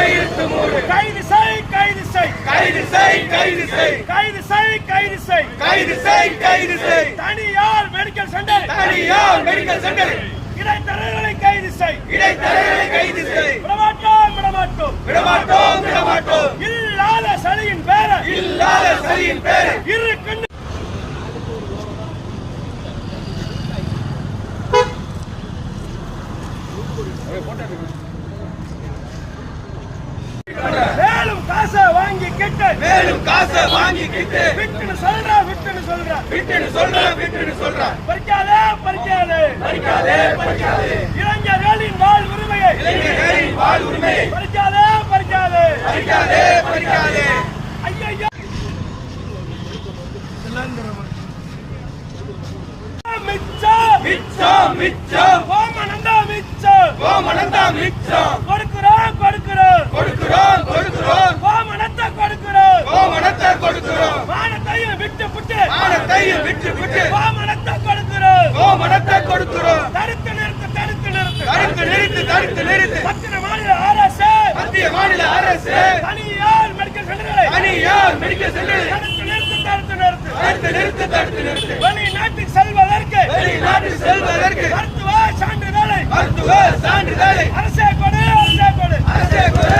கையெழுத்து மூடு. கைது செய் கைது செய் கைது செய் கைது செய் கைது செய் கைது செய் கைது செய் கைது செய் தனியார் மெடிக்கல் சென்டர் தனியார் மெடிக்கல் சென்டர் இடைத்தரகர்களை கைது செய் இடைத்தரகர்களை கைது செய். விடமாட்டோம் விடமாட்டோம் விடமாட்டோம் விடமாட்டோம். இல்லாத சதியின் பேர இல்லாத சதியின் பேர இரு கண்ணு மேலும் காசை வாங்கி கிட்ட மேலும் காசை வாங்கிக்கிட்டு விட்டுன்னு சொல்றா விட்டுன்னு சொல்றா விட்டுன்னு சொல்றேன் விட்டுன்னு சொல்றேன். பறிக்காதே பறிக்காதே பறிக்காதே பறிக்காதே. இளைஞர்களின் வாழ் உரிமையை இளைஞர்களின் வாழ் உரிமையை பறிக்காதே பறிக்காதே பறிக்காதே பறிக்காதே. ஐயோ மிச்சம் மிச்சம் மிச்சம் ஓமனந்தா மிச்சம் கோமனந்தா மிச்சம். கொடுக்கிறோம் கொடுக்கிறோம் கொடுக்கிறோம் கொடுக்கிறோம் ஓமனத்தை கொடுக்கிறோம் கோமனத்தை கொடுக்கிறோம். மானத்தையும் விட்டு புட்டு மானத்தையும் விட்டு விட்டு ஓமனத்தை கொடுக்கிறோம் கோமனத்தை கொடுக்கிறோம். தடுத்து நிறுத்து தடுத்து நிறுத்து தடுத்து நிறுத்து தடுத்து நிறுத்து. பத்திர மாநில அரசு மத்திய மாநில அரசு தனியார் மெடிக்கல் சென்டர்களை தனியார் மெடிக்கல் சென்டர் தடுத்து நிறுத்து தடுத்து நிறுத்து தடுத்து நிறுத்து தடுத்து நிறுத்து. வெளிநாட்டுக்கு செல்வதற்கு வெளிநாட்டில் செல்வதற்கு மருத்துவ சான்றிதழை மருத்துவ சான்றிதழை அரசே கொடு அரசே கொடு அரசே கொடு.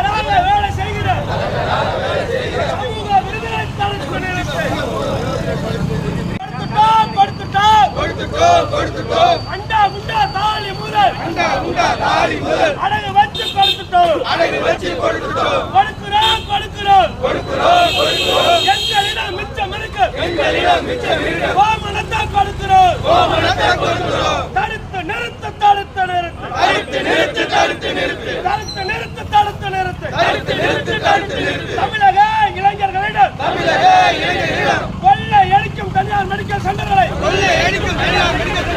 ராக வேலை செய்கிறார் சமூக விருதுகளை தடுத்து நிறுத்து கொடுத்துட்டோம் கொடுத்துட்டோம் கொடுத்துட்டோம். அண்டா முண்டா தாலி முதல் அண்டா உண்டா தாலி முதல் அடகு வச்சு கொடுத்துட்டோம் அடகு வச்சு கொடுத்துட்டோம். கொடுக்கிறோம் கொடுக்கிறோம் கொடுக்கிறோம் கொடுக்கிறோம். எங்களிடம் மிச்சம் இருக்கு எங்களிடம் மிச்சம் இருக்கு. கோமனத்தை கொடுக்கிறோம் கோமனத்தை கொடுக்கிறோம். தடுத்து நிறுத்து தடுத்து நிறுத்து தடுத்து நிறுத்து தடுத்து நிறுத்து தடுத்து நிறுத்து தடுத்து நிறுத்து தடுத்து நிறுத்து தடுத்து நிறுத்து. தமிழக இளைஞர்களிடம் தமிழக இளைஞர்களிடம் கொள்ளை அடிக்கும் தனியார் மெடிக்கல் சென்டர்களை கொள்ளை அடிக்கும் தனியார் மெடிக்கல்